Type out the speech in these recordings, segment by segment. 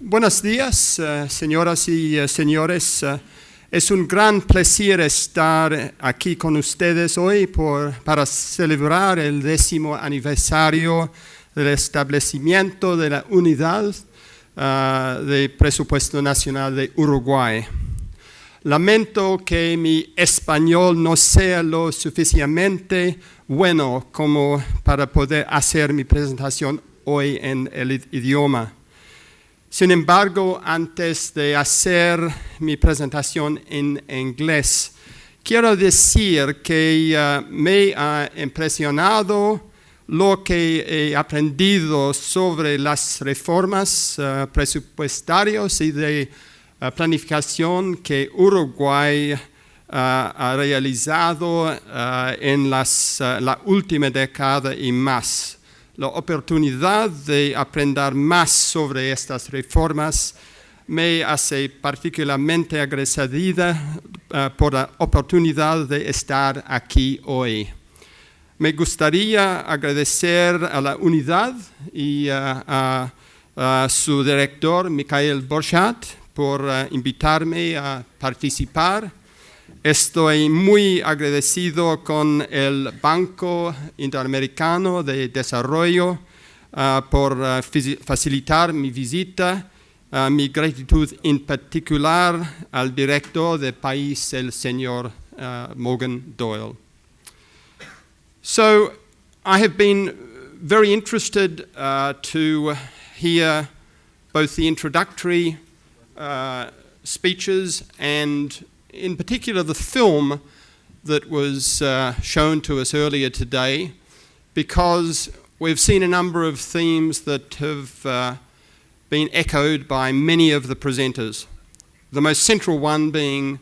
Buenos días, señoras y señores. Es un gran placer estar aquí con ustedes hoy para celebrar el 10º aniversario del establecimiento de la Unidad del Presupuesto Nacional de Uruguay. Lamento que mi español no sea lo suficientemente bueno como para poder hacer mi presentación hoy en el idioma. Sin embargo, antes de hacer mi presentación en inglés, quiero decir que me ha impresionado lo que he aprendido sobre las reformas presupuestarias y de planificación que Uruguay ha realizado en la última década y más. La oportunidad de aprender más sobre estas reformas me hace particularmente agradecida por la oportunidad de estar aquí hoy. Me gustaría agradecer a la Unidad y a su director, Michael Borchardt, por invitarme a participar. Estoy muy agradecido con el Banco Interamericano de Desarrollo por facilitar mi visita. Mi gratitud en particular al director del país, el señor Morgan Doyle. So, I have been very interested to hear both the introductory speeches and in particular the film that was shown to us earlier today, because we've seen a number of themes that have been echoed by many of the presenters. The most central one being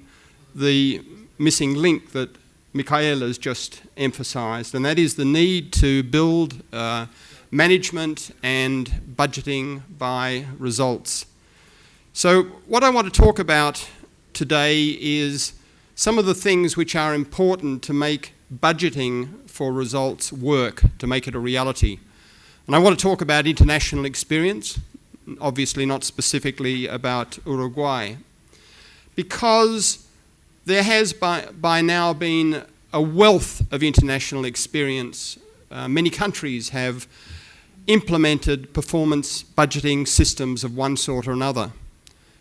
the missing link that Michael has just emphasized, and that is the need to build management and budgeting by results. So what I want to talk about today is some of the things which are important to make budgeting for results work, to make it a reality. And I want to talk about international experience, obviously not specifically about Uruguay, because there has by now been a wealth of international experience. Many countries have implemented performance budgeting systems of one sort or another.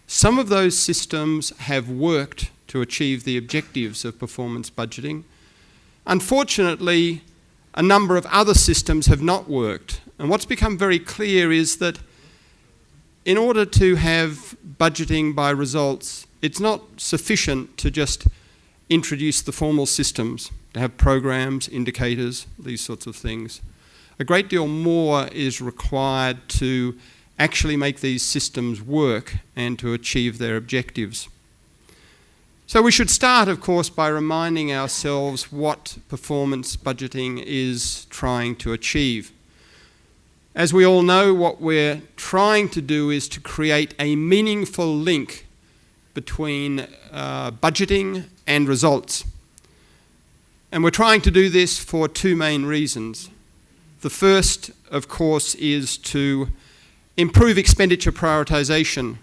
Some of those systems have worked to achieve the objectives of performance budgeting. Unfortunately, a number of other systems have not worked. And what's become very clear is that in order to have budgeting by results, it's not sufficient to just introduce the formal systems, to have programs, indicators, these sorts of things. A great deal more is required to actually make these systems work and to achieve their objectives. So we should start, of course, by reminding ourselves what performance budgeting is trying to achieve. As we all know, what we're trying to do is to create a meaningful link between budgeting and results. And we're trying to do this for two main reasons. The first, of course, is to improve expenditure prioritization,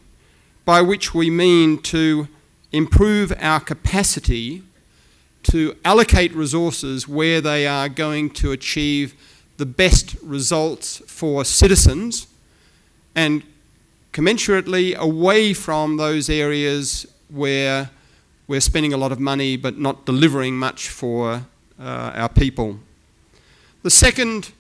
by which we mean to improve our capacity to allocate resources where they are going to achieve the best results for citizens, and commensurately away from those areas where we're spending a lot of money but not delivering much for our people. The second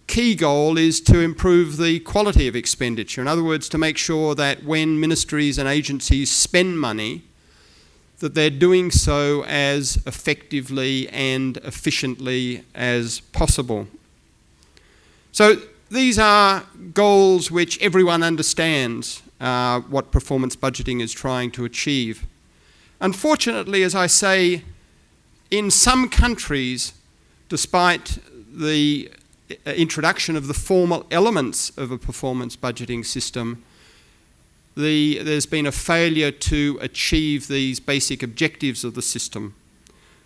key goal is to improve the quality of expenditure. In other words, to make sure that when ministries and agencies spend money, that they're doing so as effectively and efficiently as possible. So these are goals which everyone understands what performance budgeting is trying to achieve. Unfortunately, as I say, in some countries, despite the introduction of the formal elements of a performance budgeting system, there's been a failure to achieve these basic objectives of the system.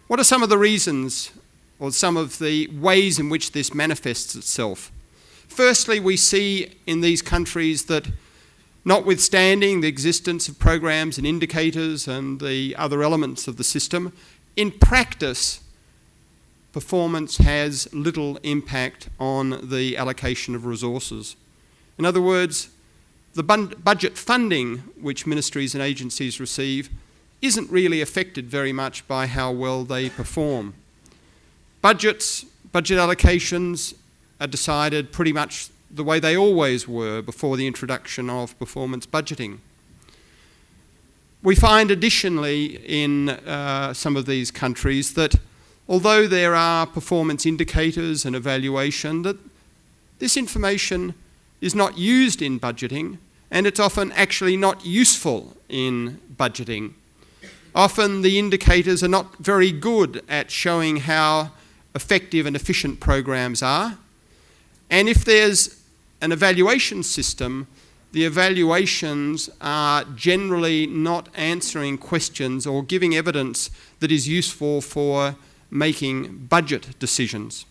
What are some of the reasons or some of the ways in which this manifests itself? Firstly, we see in these countries that Notwithstanding the existence of programs and indicators and the other elements of the system, in practice, performance has little impact on the allocation of resources. In other words, the budget funding which ministries and agencies receive isn't really affected very much by how well they perform. Budget allocations are decided pretty much the way they always were before the introduction of performance budgeting. We find additionally in some of these countries that although there are performance indicators and evaluation, that this information is not used in budgeting, and it's often actually not useful in budgeting. Often the indicators are not very good at showing how effective and efficient programs are. And if there's an evaluation system, the evaluations are generally not answering questions or giving evidence that is useful for making budget decisions.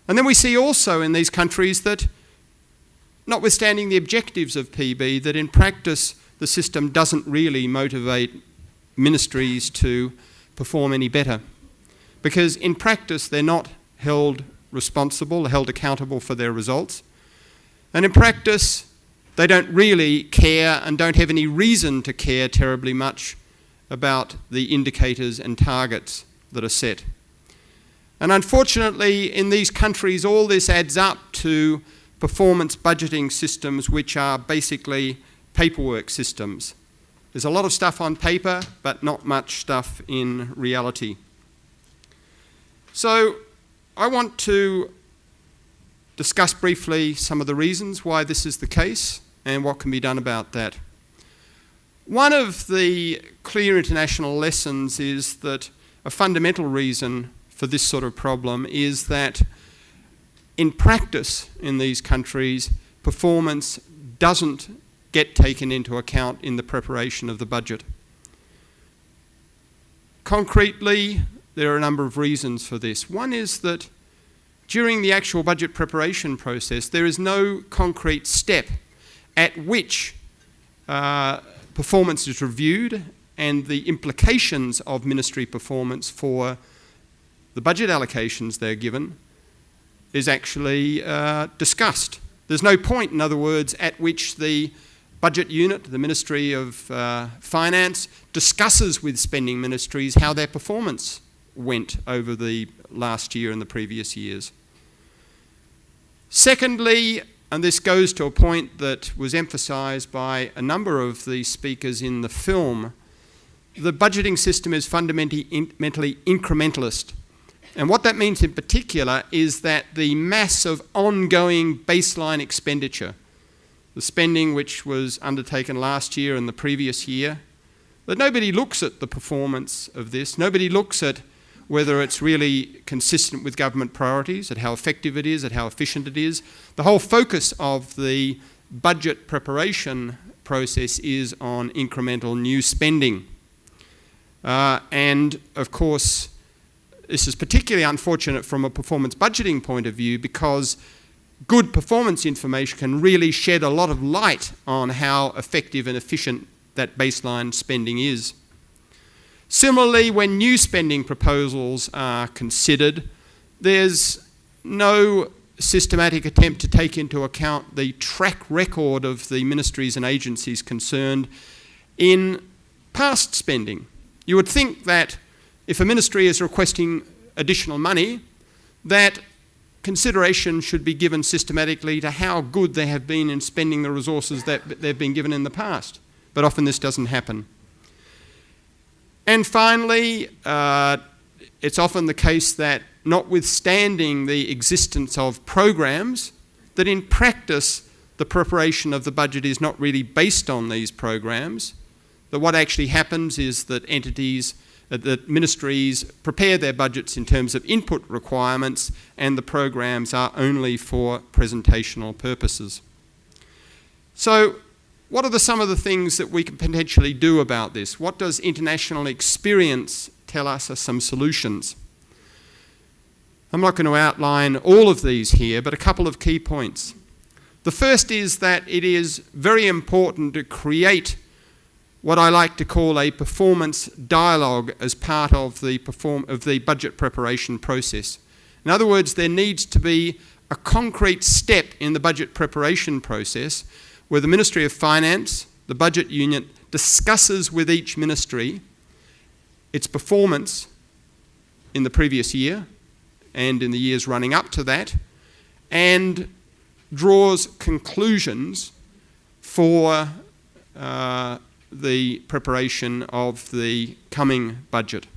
And then we see also in these countries that, notwithstanding the objectives of PB, that in practice the system doesn't really motivate ministries to perform any better. Because in practice they're not held responsible, held accountable for their results. And in practice they don't really care and don't have any reason to care terribly much about the indicators and targets that are set. And unfortunately in these countries all this adds up to performance budgeting systems which are basically paperwork systems. There's a lot of stuff on paper but not much stuff in reality. So I want to discuss briefly some of the reasons why this is the case and what can be done about that. One of the clear international lessons is that a fundamental reason for this sort of problem is that in practice in these countries, performance doesn't get taken into account in the preparation of the budget. Concretely, there are a number of reasons for this. One is that during the actual budget preparation process, there is no concrete step at which performance is reviewed and the implications of ministry performance for the budget allocations they're given is actually discussed. There's no point, in other words, at which the budget unit, the Ministry of Finance, discusses with spending ministries how their performance went over the last year and the previous years. Secondly, and this goes to a point that was emphasised by a number of the speakers in the film, the budgeting system is fundamentally incrementalist. And what that means in particular is that the mass of ongoing baseline expenditure, the spending which was undertaken last year and the previous year, that nobody looks at the performance of this, nobody looks at whether it's really consistent with government priorities, at how effective it is, at how efficient it is. The whole focus of the budget preparation process is on incremental new spending. And of course, this is particularly unfortunate from a performance budgeting point of view because good performance information can really shed a lot of light on how effective and efficient that baseline spending is. Similarly, when new spending proposals are considered, there's no systematic attempt to take into account the track record of the ministries and agencies concerned in past spending. You would think that if a ministry is requesting additional money, that consideration should be given systematically to how good they have been in spending the resources that they've been given in the past. But often this doesn't happen. And finally, it's often the case that notwithstanding the existence of programs, that in practice the preparation of the budget is not really based on these programs. That what actually happens is that that ministries prepare their budgets in terms of input requirements and the programs are only for presentational purposes. So what are some of the things that we can potentially do about this? What does international experience tell us are some solutions? I'm not going to outline all of these here, but a couple of key points. The first is that it is very important to create what I like to call a performance dialogue as part of the budget preparation process. In other words, there needs to be a concrete step in the budget preparation process where the Ministry of Finance, the budget unit, discusses with each ministry its performance in the previous year and in the years running up to that, and draws conclusions for the preparation of the coming budget.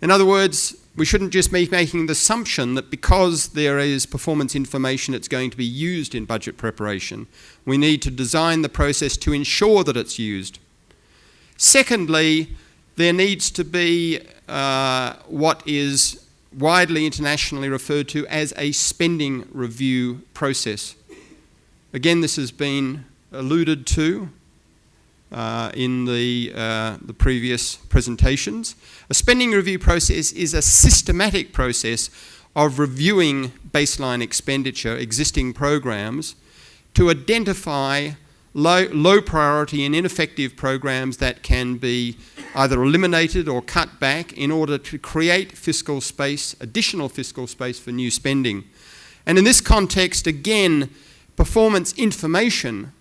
In other words, we shouldn't just be making the assumption that because there is performance information it's going to be used in budget preparation. We need to design the process to ensure that it's used. Secondly, there needs to be what is widely internationally referred to as a spending review process. Again, this has been alluded to in the previous presentations. A spending review process is a systematic process of reviewing baseline expenditure, existing programs, to identify low priority and ineffective programs that can be either eliminated or cut back in order to create fiscal space, additional fiscal space for new spending. And in this context, again, performance information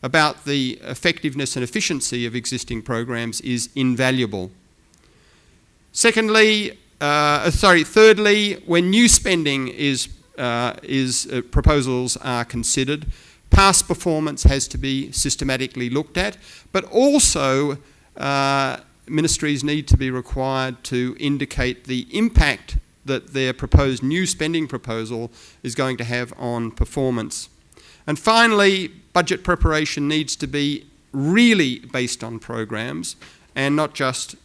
about the effectiveness and efficiency of existing programs is invaluable. Thirdly, when new spending proposals are considered, past performance has to be systematically looked at, but also ministries need to be required to indicate the impact that their proposed new spending proposal is going to have on performance. And finally, budget preparation needs to be really based on programs and not just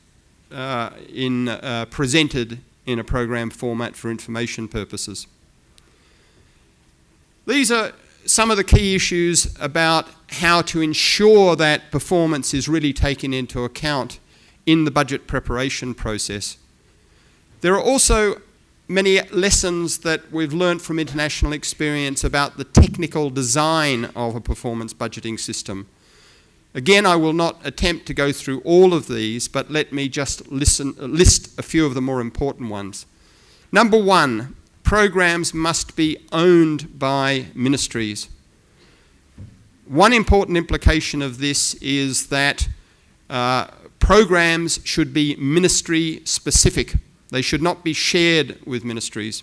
presented in a program format for information purposes. These are some of the key issues about how to ensure that performance is really taken into account in the budget preparation process. There are also many lessons that we've learned from international experience about the technical design of a performance budgeting system. Again, I will not attempt to go through all of these, but let me just list a few of the more important ones. Number one, programs must be owned by ministries. One important implication of this is that programs should be ministry specific. They should not be shared with ministries.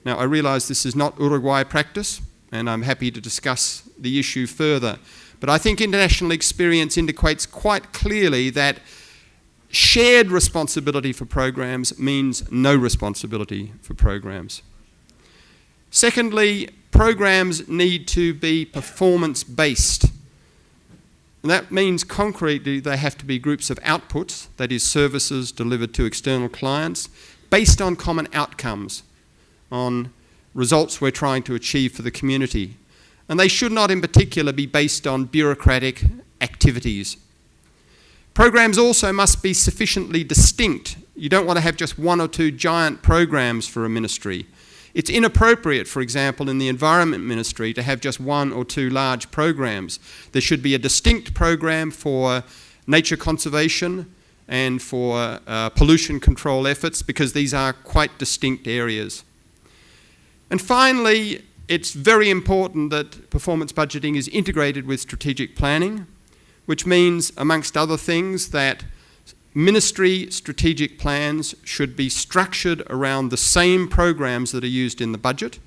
Now, I realise this is not Uruguay practice, and I'm happy to discuss the issue further. But I think international experience indicates quite clearly that shared responsibility for programs means no responsibility for programs. Secondly, programs need to be performance-based. And that means concretely they have to be groups of outputs, that is services delivered to external clients, based on common outcomes, on results we're trying to achieve for the community. And they should not in particular be based on bureaucratic activities. Programs also must be sufficiently distinct. You don't want to have just one or two giant programs for a ministry. It's inappropriate, for example, in the Environment Ministry to have just one or two large programs. There should be a distinct program for nature conservation and for pollution control efforts, because these are quite distinct areas. And finally, it's very important that performance budgeting is integrated with strategic planning, which means, amongst other things, that ministry strategic plans should be structured around the same programs that are used in the budget.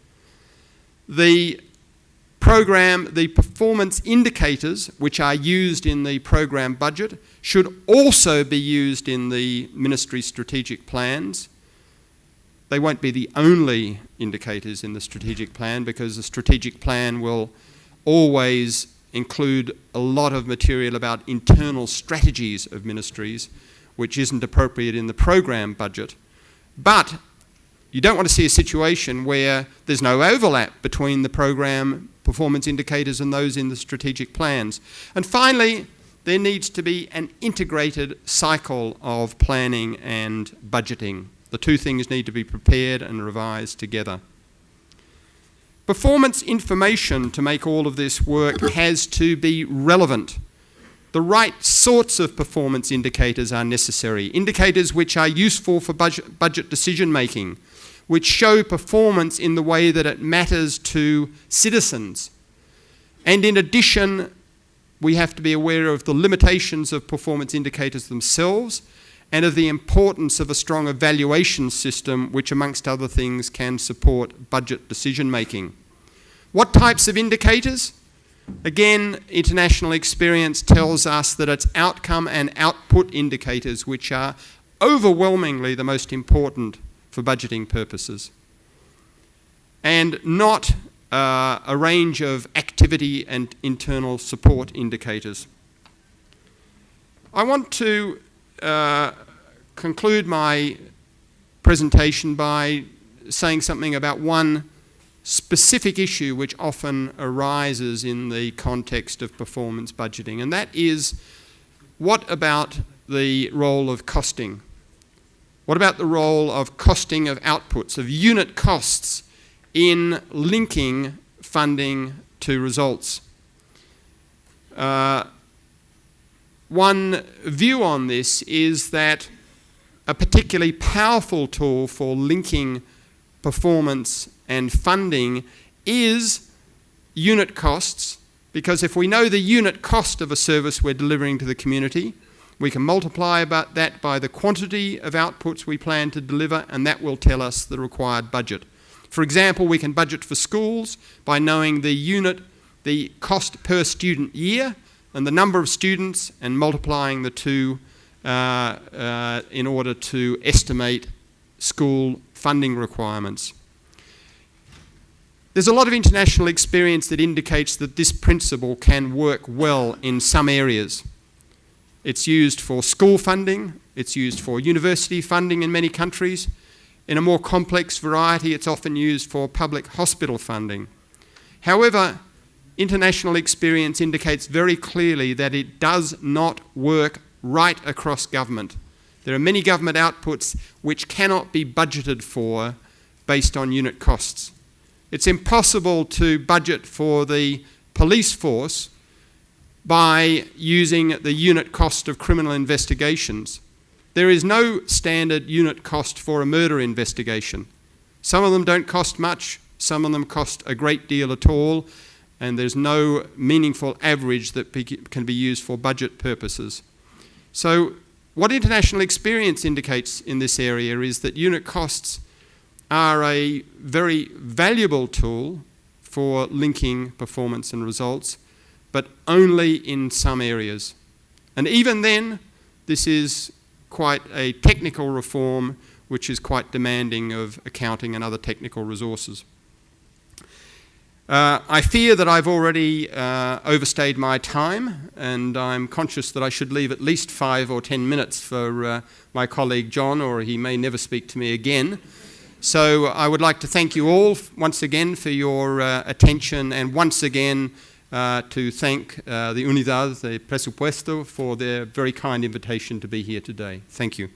The performance indicators which are used in the program budget should also be used in the ministry strategic plans. They won't be the only indicators in the strategic plan, because the strategic plan will always include a lot of material about internal strategies of ministries, which isn't appropriate in the program budget. But you don't want to see a situation where there's no overlap between the program performance indicators and those in the strategic plans. And finally, there needs to be an integrated cycle of planning and budgeting. The two things need to be prepared and revised together. Performance information to make all of this work has to be relevant. The right sorts of performance indicators are necessary. Indicators which are useful for budget decision making, which show performance in the way that it matters to citizens. And in addition, we have to be aware of the limitations of performance indicators themselves and of the importance of a strong evaluation system which, amongst other things, can support budget decision making. What types of indicators? Again, international experience tells us that it's outcome and output indicators which are overwhelmingly the most important for budgeting purposes, and not a range of activity and internal support indicators. I want to conclude my presentation by saying something about one specific issue which often arises in the context of performance budgeting, and that is, what about the role of costing? What about the role of costing of outputs, of unit costs in linking funding to results? One view on this is that a particularly powerful tool for linking performance and funding is unit costs, because if we know the unit cost of a service we're delivering to the community, we can multiply that by the quantity of outputs we plan to deliver, and that will tell us the required budget. For example, we can budget for schools by knowing the cost per student year and the number of students, and multiplying the two in order to estimate school funding requirements. There's a lot of international experience that indicates that this principle can work well in some areas. It's used for school funding, it's used for university funding in many countries. In a more complex variety, it's often used for public hospital funding. However, international experience indicates very clearly that it does not work right across government. There are many government outputs which cannot be budgeted for based on unit costs. It's impossible to budget for the police force by using the unit cost of criminal investigations. There is no standard unit cost for a murder investigation. Some of them don't cost much, some of them cost a great deal at all, and there's no meaningful average that can be used for budget purposes. So what international experience indicates in this area is that unit costs are a very valuable tool for linking performance and results, but only in some areas. And even then, this is quite a technical reform which is quite demanding of accounting and other technical resources. I fear that I've already overstayed my time, and I'm conscious that I should leave at least 5 or 10 minutes for my colleague John, or he may never speak to me again. So I would like to thank you all once again for your attention, and once again to thank the Unidad, the Presupuesto, for their very kind invitation to be here today. Thank you.